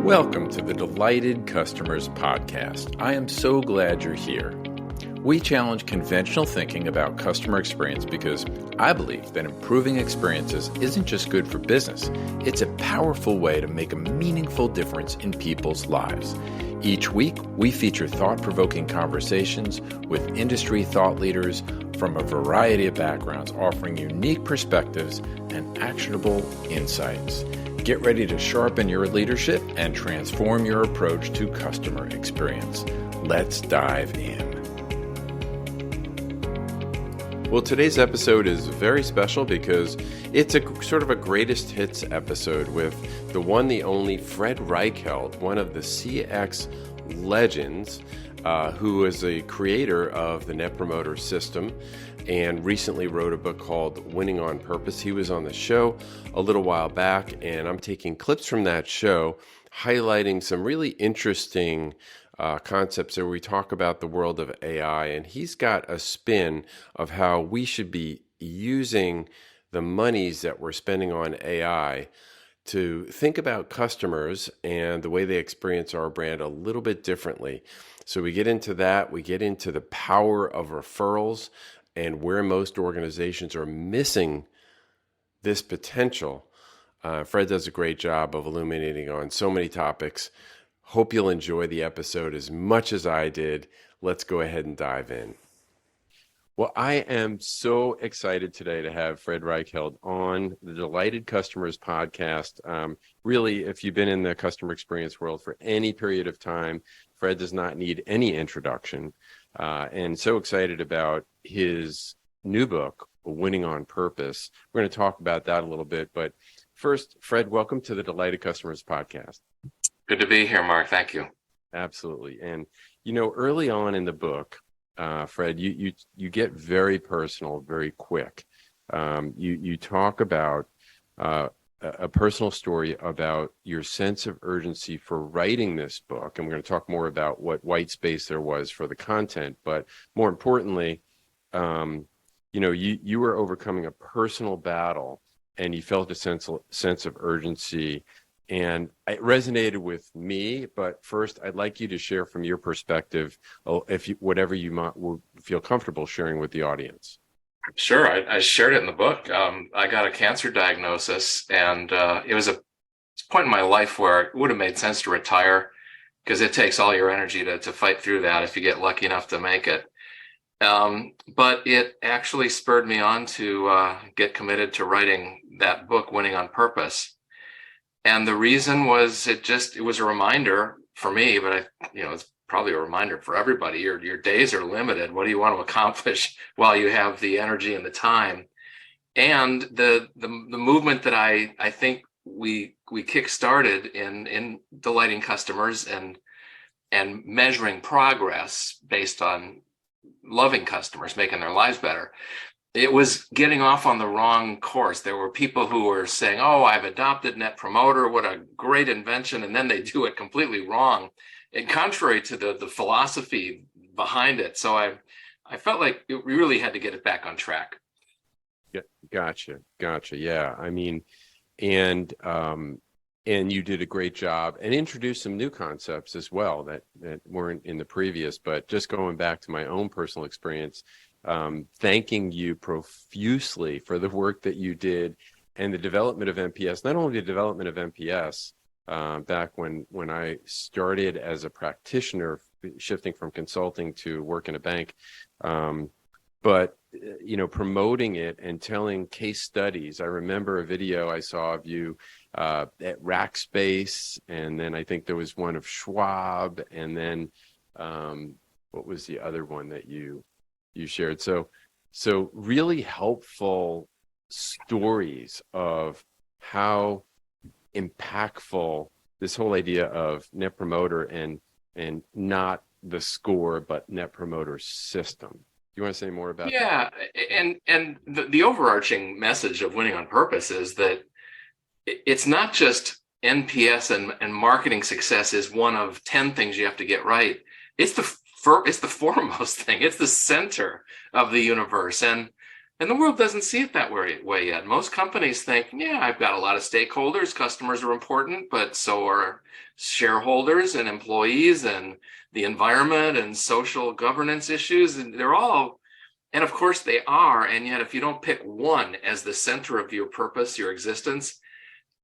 Welcome to the Delighted Customers Podcast. I am so glad you're here. We challenge conventional thinking about customer experience because I believe that improving experiences isn't just good for business, it's a powerful way to make a meaningful difference in people's lives. Each week, we feature thought-provoking conversations with industry thought leaders from a variety of backgrounds, offering unique perspectives and actionable insights. Get ready to sharpen your leadership and transform your approach to customer experience. Let's dive in. Well, today's episode is very special because it's a sort of a greatest hits episode with the one, the only Fred Reichheld, one of the CX legends, who is a creator of the Net Promoter System and recently wrote a book called Winning on Purpose. He was on the show a little while back, and I'm taking clips from that show, highlighting some really interesting concepts where we talk about the world of AI, and he's got a spin of how we should be using the monies that we're spending on AI to think about customers and the way they experience our brand a little bit differently. So we get into that, we get into the power of referrals and where most organizations are missing this potential. Fred does a great job of illuminating on so many topics. Hope you'll enjoy the episode as much as I did. Let's go ahead and dive in. Well, I am so excited today to have Fred Reichheld on the Delighted Customers Podcast. Really, if you've been in the customer experience world for any period of time, Fred does not need any introduction. And so excited about his new book, Winning on Purpose. We're going to talk about that a little bit. But first, Fred, welcome to the Delighted Customers Podcast. Good to be here, Mark. Thank you. Absolutely. And, you know, early on in the book, Fred, you get very personal, very quick. You talk about a personal story about your sense of urgency for writing this book. And we're going to talk more about what white space there was for the content. But more importantly, you were overcoming a personal battle and you felt a sense of urgency. And it resonated with me, but first I'd like you to share from your perspective, whatever you might would feel comfortable sharing with the audience. Sure, I shared it in the book. I got a cancer diagnosis, and it was a point in my life where it would have made sense to retire because it takes all your energy to fight through that if you get lucky enough to make it. But it actually spurred me on to get committed to writing that book, Winning on Purpose. And the reason was it was a reminder for me, but it's probably a reminder for everybody. Your days are limited. What do you want to accomplish while you have the energy and the time? And the movement that I think we kick-started in delighting customers and measuring progress based on loving customers, making their lives better. It was getting off on the wrong course. There were people who were saying, oh, I've adopted Net Promoter, what a great invention, and then they do it completely wrong, and contrary to the philosophy behind it. So I felt like we really had to get it back on track. Yeah, gotcha. Yeah, I mean, and you did a great job and introduced some new concepts as well that weren't in the previous, but just going back to my own personal experience, thanking you profusely for the work that you did and the development of NPS, not only the development of NPS, back when I started as a practitioner, shifting from consulting to work in a bank, but promoting it and telling case studies. I remember a video I saw of you at Rackspace, and then I think there was one of Schwab, and then what was the other one that you shared? So really helpful stories of how impactful this whole idea of Net Promoter and not the score, but Net Promoter System. Do you want to say more about that? Yeah, and the overarching message of Winning on Purpose is that it's not just NPS and marketing success is one of 10 things you have to get right. It's the foremost thing. It's the center of the universe. And And the world doesn't see it that way yet. Most companies think, yeah, I've got a lot of stakeholders, customers are important, but so are shareholders and employees and the environment and social governance issues. And they're all, and of course they are. And yet, if you don't pick one as the center of your purpose, your existence,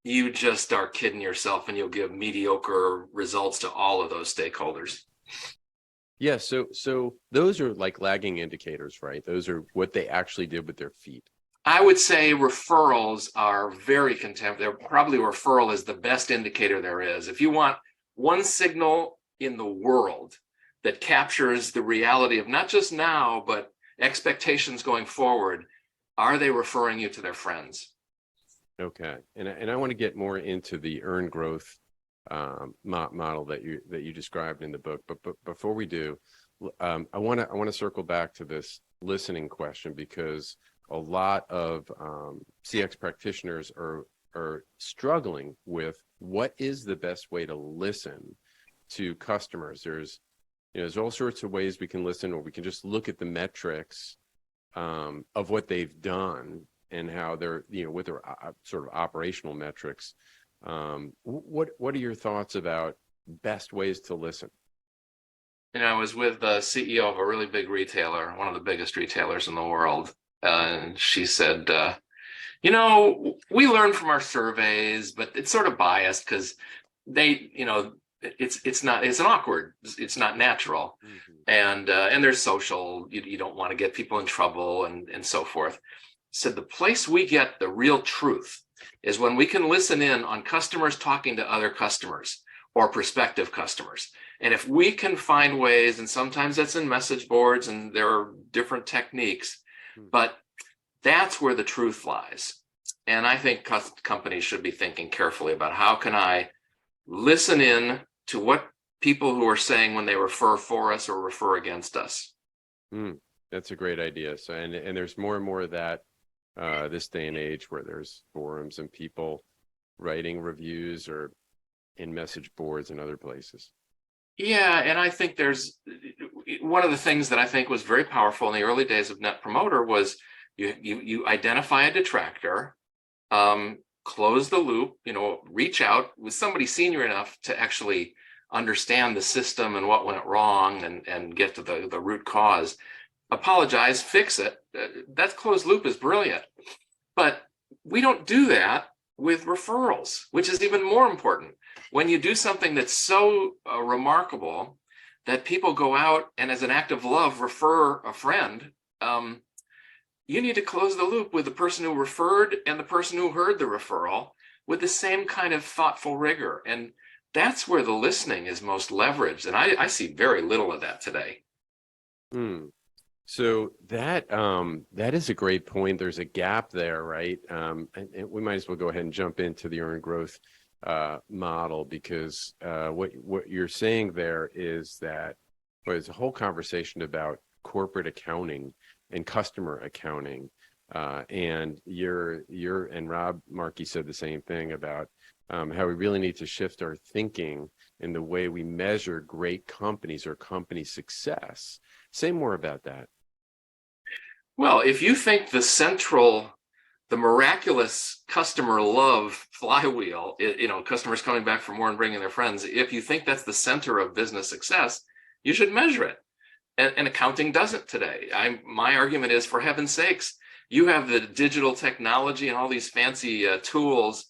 you just are kidding yourself and you'll give mediocre results to all of those stakeholders. Yeah, so those are like lagging indicators, right? Those are what they actually did with their feet. I would say referrals are very contemporary. Probably referral is the best indicator there is. If you want one signal in the world that captures the reality of not just now, but expectations going forward, are they referring you to their friends? Okay, and I want to get more into the earned growth model that you described in the book. But before we do, I want to circle back to this listening question, because a lot of CX practitioners are struggling with what is the best way to listen to customers. There's all sorts of ways we can listen, or we can just look at the metrics of what they've done and how they're, with their sort of operational metrics. What are your thoughts about best ways to listen? I was with the CEO of a really big retailer, one of the biggest retailers in the world. And she said, we learn from our surveys, but it's sort of biased because it's not natural. Mm-hmm. And there's social, you don't want to get people in trouble and so forth. Said the place we get the real truth is when we can listen in on customers talking to other customers or prospective customers. And if we can find ways, and sometimes that's in message boards and there are different techniques, but that's where the truth lies. And I think companies should be thinking carefully about how can I listen in to what people who are saying when they refer for us or refer against us. That's a great idea. So, and there's more and more of that this day and age, where there's forums and people writing reviews or in message boards and other places. Yeah, and I think there's one of the things that I think was very powerful in the early days of Net Promoter was you identify a detractor, close the loop, reach out with somebody senior enough to actually understand the system and what went wrong and get to the root cause. Apologize, fix it. That closed loop is brilliant. But we don't do that with referrals, which is even more important. When you do something that's so remarkable that people go out and as an act of love refer a friend, you need to close the loop with the person who referred and the person who heard the referral with the same kind of thoughtful rigor. And that's where the listening is most leveraged. And I see very little of that today. So that is a great point. There's a gap there, right? And we might as well go ahead and jump into the earned growth model, because what you're saying there is that there's a whole conversation about corporate accounting and customer accounting, and and Rob Markey said the same thing about how we really need to shift our thinking in the way we measure great companies or company success. Say more about that. Well, if you think the miraculous customer love flywheel, customers coming back for more and bringing their friends, if you think that's the center of business success, you should measure it. And accounting doesn't today. My argument is, for heaven's sakes, you have the digital technology and all these fancy tools.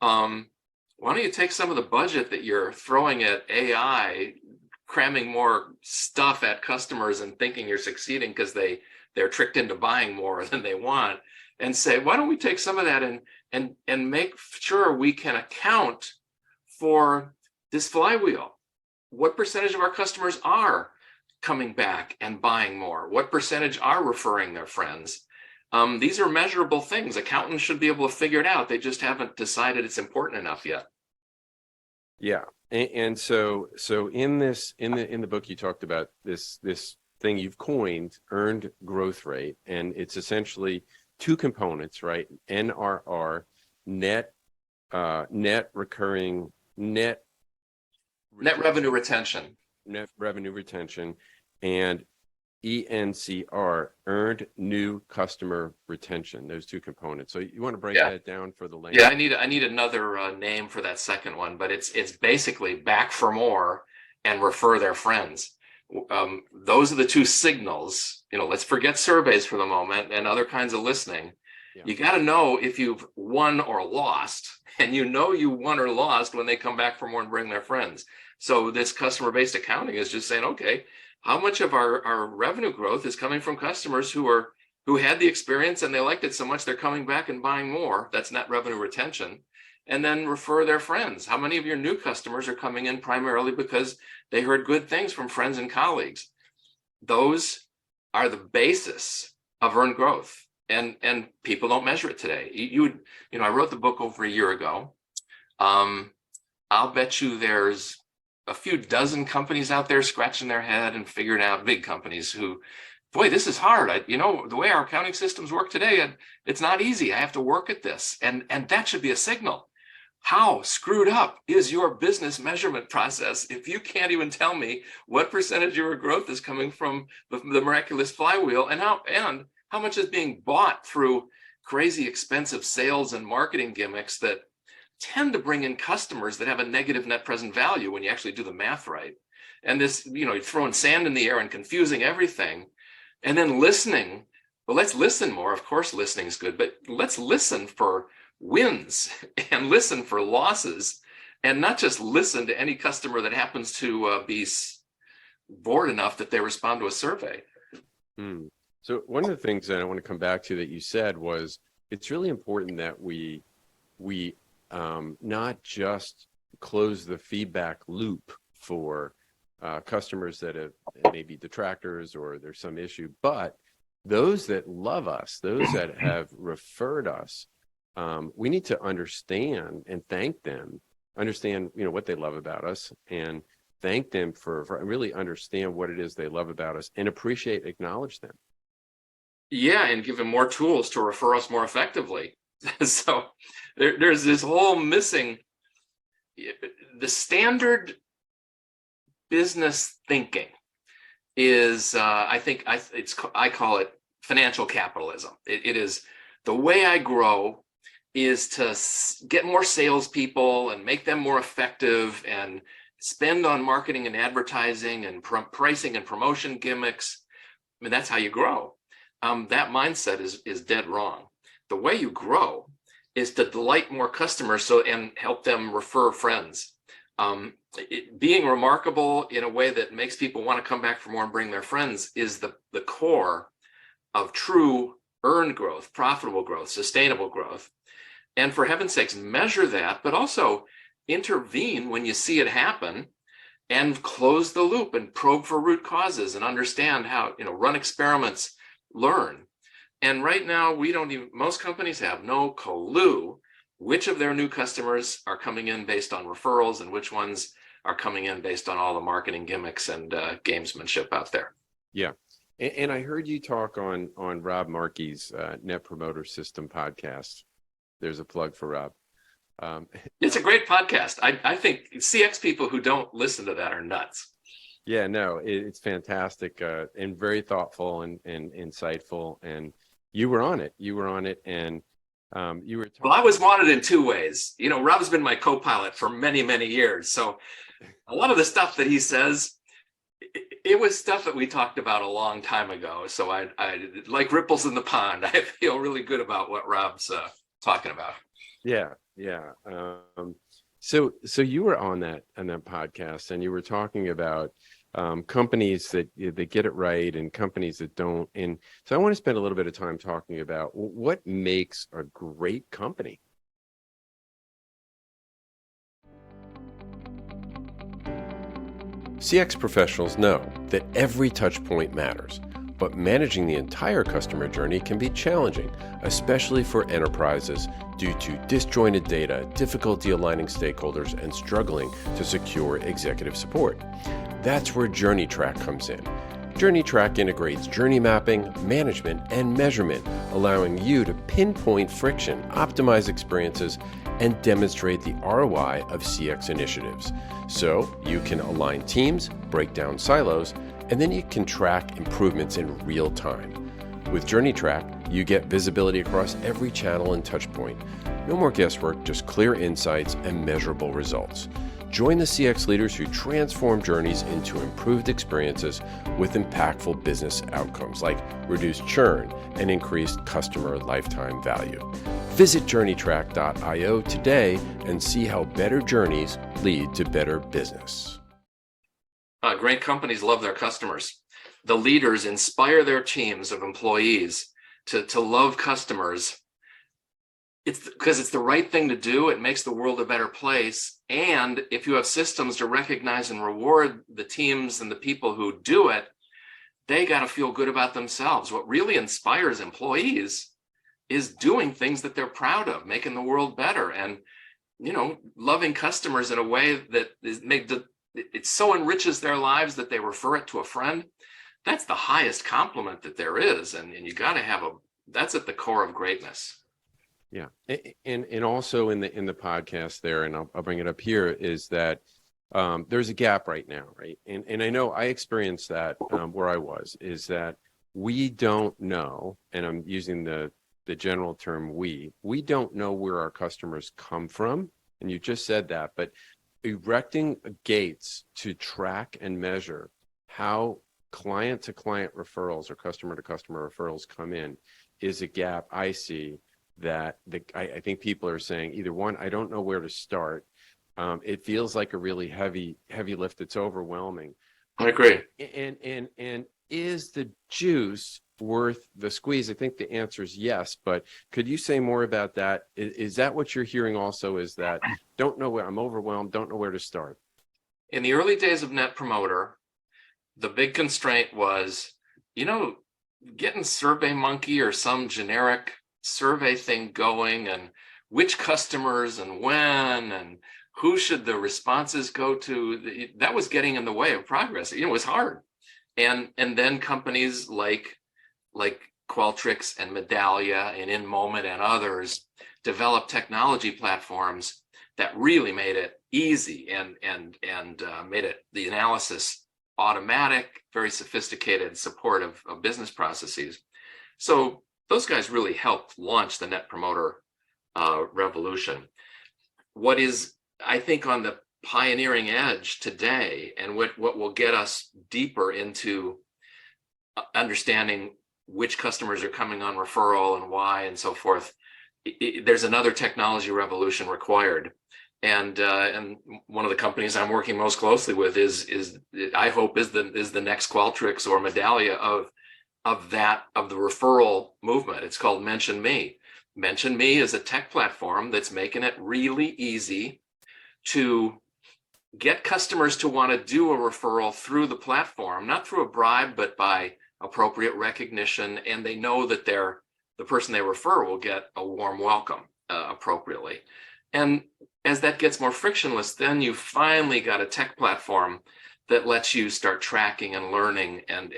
Why don't you take some of the budget that you're throwing at AI, cramming more stuff at customers and thinking you're succeeding because they're tricked into buying more than they want, and say, why don't we take some of that and make sure we can account for this flywheel? What percentage of our customers are coming back and buying more? What percentage are referring their friends? These are measurable things. Accountants should be able to figure it out. They just haven't decided it's important enough yet. Yeah, and so in the book you talked about this thing you've coined, earned growth rate, and it's essentially two components, right? NRR, net revenue retention, and ENCR, earned new customer retention, those two components. So you want to break Yeah. that down for the lane? Yeah, I need another name for that second one, but it's basically back for more and refer their friends. Those are the two signals. Let's forget surveys for the moment and other kinds of listening. Yeah. You got to know if you've won or lost, and you won or lost when they come back for more and bring their friends. So this customer-based accounting is just saying, okay, how much of our revenue growth is coming from customers who had the experience and they liked it so much they're coming back and buying more? That's net revenue retention. And then refer their friends. How many of your new customers are coming in primarily because they heard good things from friends and colleagues? Those are the basis of earned growth. And people don't measure it today. I wrote the book over a year ago. I'll bet you there's a few dozen companies out there scratching their head and figuring out, big companies who, boy, this is hard. The way our accounting systems work today, it's not easy. I have to work at this. And that should be a signal. How screwed up is your business measurement process if you can't even tell me what percentage of your growth is coming from the miraculous flywheel, and how much is being bought through crazy expensive sales and marketing gimmicks that tend to bring in customers that have a negative net present value when you actually do the math right. And this, you're throwing sand in the air and confusing everything. And then listening. Well, let's listen more. Of course, listening is good, but let's listen for wins and listen for losses, and not just listen to any customer that happens to be bored enough that they respond to a survey. So one of the things that I want to come back to that you said was it's really important that we not just close the feedback loop for customers that have maybe detractors or there's some issue, but those that love us, those that have referred us, we need to understand and thank them, understand what they love about us, and thank them for really understand what it is they love about us, and acknowledge them. Yeah, and give them more tools to refer us more effectively. So there's this whole missing, the standard business thinking is, I call it financial capitalism. It is the way I grow is to get more salespeople and make them more effective and spend on marketing and advertising and pricing and promotion gimmicks. I mean, that's how you grow. That mindset is dead wrong. The way you grow is to delight more customers and help them refer friends. Being remarkable in a way that makes people want to come back for more and bring their friends is the core of true earned growth, profitable growth, sustainable growth. And for heaven's sakes, measure that, but also intervene when you see it happen and close the loop and probe for root causes and understand how, run experiments, learn. And right now, most companies have no clue which of their new customers are coming in based on referrals and which ones are coming in based on all the marketing gimmicks and gamesmanship out there. Yeah. And I heard you talk on Rob Markey's Net Promoter System podcast. There's a plug for Rob. It's a great podcast. I think CX people who don't listen to that are nuts. Yeah, no, it's fantastic and very thoughtful and insightful. And you were on it. And you were talking. Well, I was wanted in two ways. Rob's been my co-pilot for many, many years. So a lot of the stuff that he says, it was stuff that we talked about a long time ago. So I like ripples in the pond. I feel really good about what Rob's talking about. Yeah. So you were on that podcast, and you were talking about companies that get it right and companies that don't. And so I want to spend a little bit of time talking about what makes a great company. CX professionals know that every touch point matters, but managing the entire customer journey can be challenging, especially for enterprises due to disjointed data, difficulty aligning stakeholders, and struggling to secure executive support. That's where JourneyTrack comes in. JourneyTrack integrates journey mapping, management, and measurement, allowing you to pinpoint friction, optimize experiences, and demonstrate the ROI of CX initiatives. So you can align teams, break down silos, And then you can track improvements in real time. With Journey Track, you get visibility across every channel and touch point. No more guesswork, just clear insights and measurable results. Join the CX leaders who transform journeys into improved experiences with impactful business outcomes like reduced churn and increased customer lifetime value. Visit journeytrack.io today and see how better journeys lead to better business. Great companies love their customers. The leaders inspire their teams of employees to love customers. It's because it's the right thing to do. It makes the world a better place. And if you have systems to recognize and reward the teams and the people who do it, they got to feel good about themselves. What really inspires employees is doing things that they're proud of, making the world better, and loving customers in a way that it so enriches their lives that they refer it to a friend. That's the highest compliment that there is, and you got to that's at the core of greatness. Yeah, and also in the podcast there, and I'll bring it up here, is that there's a gap right now, right? And I know I experienced that where I was, is that we don't know, and I'm using the general term we don't know where our customers come from, and you just said that, but erecting gates to track and measure how client-to-client referrals or customer-to-customer referrals come in is a gap I see that I think people are saying, either one, I don't know where to start. It feels like a really heavy lift. It's overwhelming. I agree. And is the juice worth the squeeze? I think the answer is yes, but could you say more about that? Is that what you're hearing also, is that don't know where, I'm overwhelmed, don't know where to start? In the early days of Net Promoter, the big constraint was, getting SurveyMonkey or some generic survey thing going, and which customers and when and who should the responses go to. That was getting in the way of progress. It was hard. And then companies like Qualtrics and Medallia and InMoment and others developed technology platforms that really made it easy and made it the analysis automatic, very sophisticated support of business processes. So those guys really helped launch the Net Promoter revolution. What is, I think, on the pioneering edge today, and what will get us deeper into understanding which customers are coming on referral and why and so forth, there's another technology revolution required. And one of the companies I'm working most closely with is I hope is the next Qualtrics or Medallia of the referral movement. It's called Mention Me. Mention Me is a tech platform that's making it really easy to get customers to want to do a referral through the platform, not through a bribe, but by appropriate recognition, and they know that the person they refer will get a warm welcome appropriately. And as that gets more frictionless, then you finally got a tech platform that lets you start tracking and learning and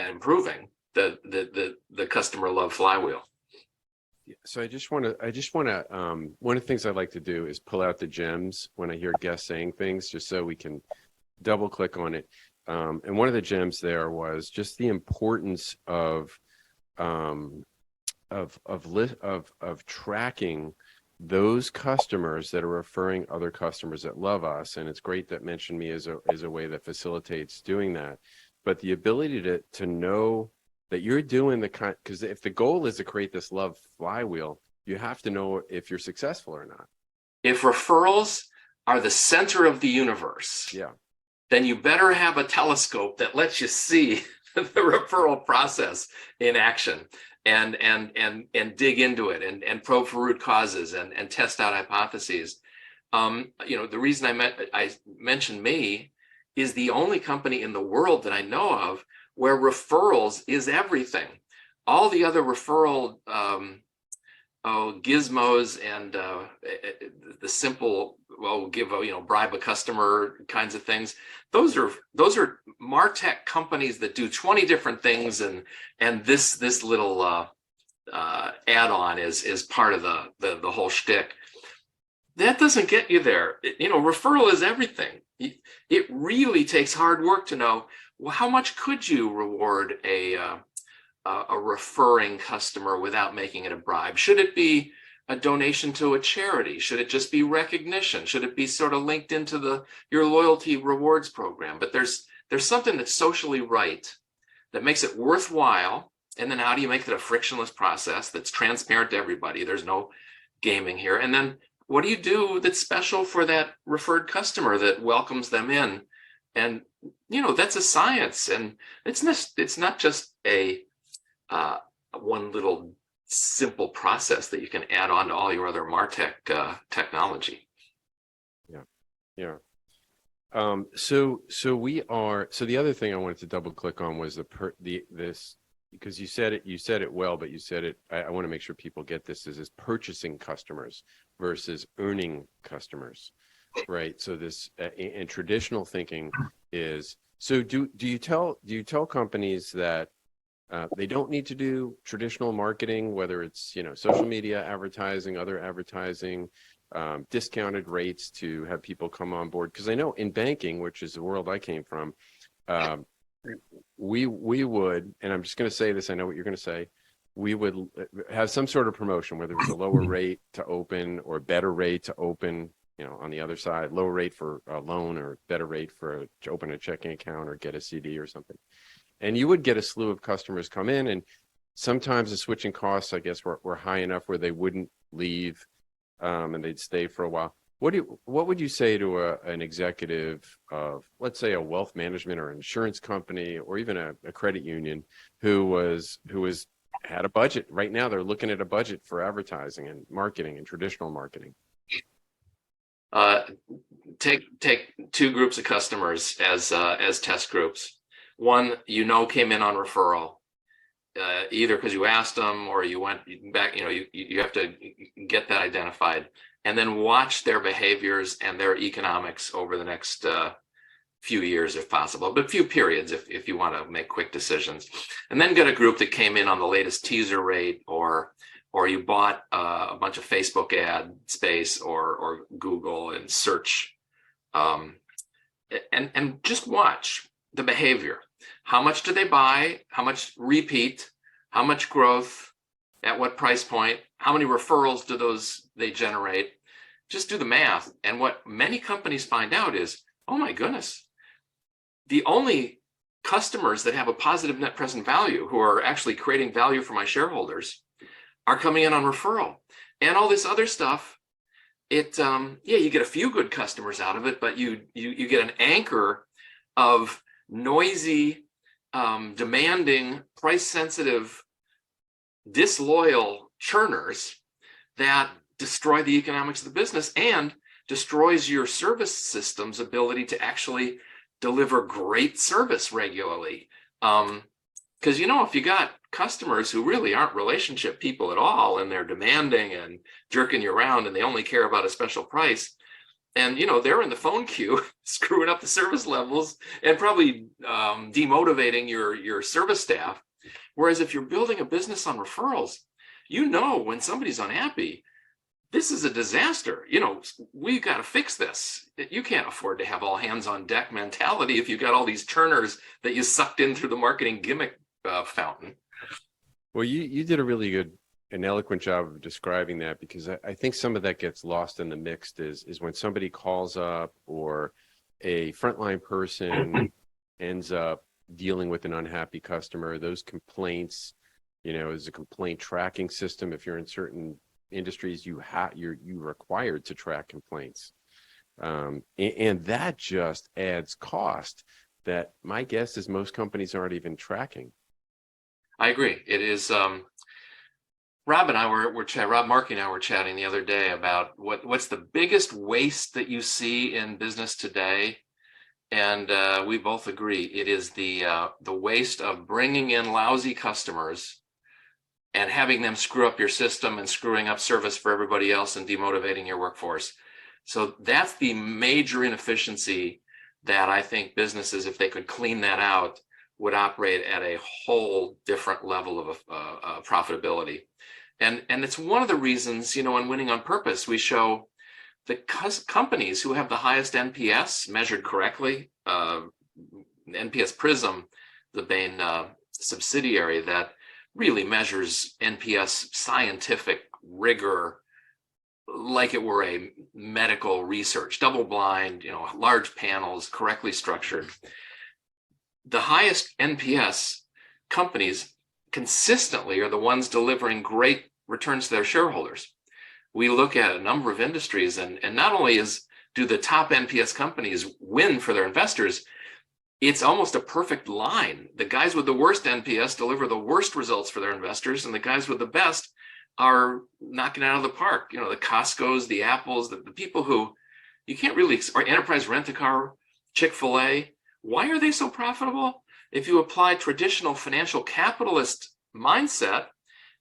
improving the customer love flywheel. So I just want to one of the things I like to do is pull out the gems when I hear guests saying things, just so we can double click on it. And one of the gems there was just the importance of tracking those customers that are referring other customers that love us. And it's great that Mention Me is a way that facilitates doing that. But the ability to know that you're doing because if the goal is to create this love flywheel, you have to know if you're successful or not. If referrals are the center of the universe, then you better have a telescope that lets you see the referral process in action and dig into it and probe for root causes and test out hypotheses. The reason I mentioned Me is the only company in the world that I know of where referrals is everything. All the other referral gizmos and the simple, bribe a customer kinds of things, those are MarTech companies that do 20 different things, and this little add-on is part of the whole shtick. That doesn't get you there. Referral is everything. It really takes hard work to know well, how much could you reward a referring customer without making it a bribe? Should it be a donation to a charity? Should it just be recognition? Should it be sort of linked into your loyalty rewards program? But there's something that's socially right that makes it worthwhile. And then how do you make it a frictionless process that's transparent to everybody? There's no gaming here. And then what do you do that's special for that referred customer that welcomes them in? And that's a science, and it's not just a one little simple process that you can add on to all your other MarTech technology. Yeah. So the other thing I wanted to double click on was this, because you said it well, but you said it, I want to make sure people get this, is purchasing customers versus earning customers, right? So this in traditional thinking is, so do you tell companies that they don't need to do traditional marketing, whether it's social media advertising, other advertising, discounted rates to have people come on board? Because I know in banking, which is the world I came from, we would, and I'm just going to say this, I know what you're going to say, we would have some sort of promotion, whether it was a lower rate to open or a better rate to open, on the other side, lower rate for a loan or better rate to open a checking account or get a CD or something. And you would get a slew of customers come in, and sometimes the switching costs, I guess, were high enough where they wouldn't leave, and they'd stay for a while. What would you say to an executive of, let's say, a wealth management or insurance company or even a credit union who had a budget? Right now, they're looking at a budget for advertising and marketing and traditional marketing. Take two groups of customers as test groups. One, came in on referral, either because you asked them or you went back. You have to get that identified, and then watch their behaviors and their economics over the next few years, if possible, but few periods if you want to make quick decisions. And then get a group that came in on the latest teaser rate, or you bought a bunch of Facebook ad space or Google and search, and just watch the behavior. How much do they buy? How much repeat? How much growth? At what price point? How many referrals do they generate? Just do the math. And what many companies find out is, oh my goodness, the only customers that have a positive net present value, who are actually creating value for my shareholders, are coming in on referral. And all this other stuff, you get a few good customers out of it, but you get an anchor of noisy, demanding, price-sensitive, disloyal churners that destroy the economics of the business and destroys your service system's ability to actually deliver great service regularly. Because if you got customers who really aren't relationship people at all, and they're demanding and jerking you around, and they only care about a special price, and they're in the phone queue screwing up the service levels and probably demotivating your service staff. Whereas if you're building a business on referrals, when somebody's unhappy, this is a disaster. We've got to fix this. You can't afford to have all hands on deck mentality if you've got all these churners that you sucked in through the marketing gimmick fountain. Well, you did a really good and eloquent job of describing that, because I think some of that gets lost in the mix is when somebody calls up or a frontline person ends up dealing with an unhappy customer. Those complaints, is a complaint tracking system. If you're in certain industries, you're required to track complaints, and that just adds cost that my guess is most companies aren't even tracking. I agree. It is. Rob Markey and I were chatting the other day about what's the biggest waste that you see in business today, and we both agree it is the waste of bringing in lousy customers and having them screw up your system and screwing up service for everybody else and demotivating your workforce. So that's the major inefficiency that I think businesses, if they could clean that out, would operate at a whole different level of profitability. And it's one of the reasons, in Winning on Purpose, we show the companies who have the highest NPS measured correctly, NPS Prism, the Bain subsidiary that really measures NPS scientific rigor like it were a medical research, double blind, large panels, correctly structured. The highest NPS companies consistently are the ones delivering great returns to their shareholders. We look at a number of industries, and not only do the top NPS companies win for their investors, it's almost a perfect line. The guys with the worst NPS deliver the worst results for their investors, and the guys with the best are knocking it out of the park. The Costco's, the Apples, the people who you can't really, or Enterprise Rent-A-Car, Chick-fil-A. Why are they so profitable? If you apply traditional financial capitalist mindset,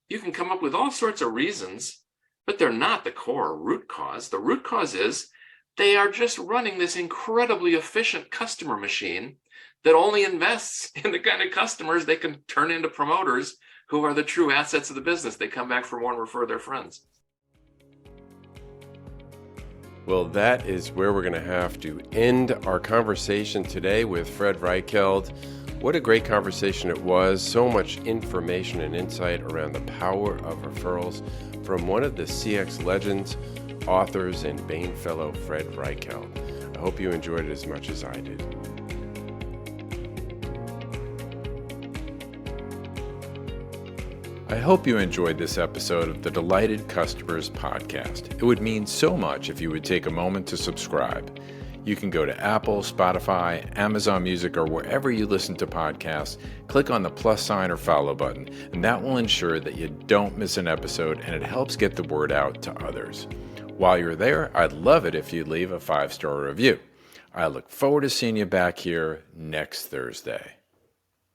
you can come up with all sorts of reasons, but they're not the core root cause. The root cause is they are just running this incredibly efficient customer machine that only invests in the kind of customers they can turn into promoters who are the true assets of the business. They come back for more and refer their friends. Well, that is where we're going to have to end our conversation today with Fred Reichheld. What a great conversation it was. So much information and insight around the power of referrals from one of the CX legends, authors, and Bain Fellow, Fred Reichheld. I hope you enjoyed it as much as I did. I hope you enjoyed this episode of the Delighted Customers Podcast. It would mean so much if you would take a moment to subscribe. You can go to Apple, Spotify, Amazon Music, or wherever you listen to podcasts, click on the plus sign or follow button, and that will ensure that you don't miss an episode, and it helps get the word out to others. While you're there, I'd love it if you'd leave a 5-star review. I look forward to seeing you back here next Thursday.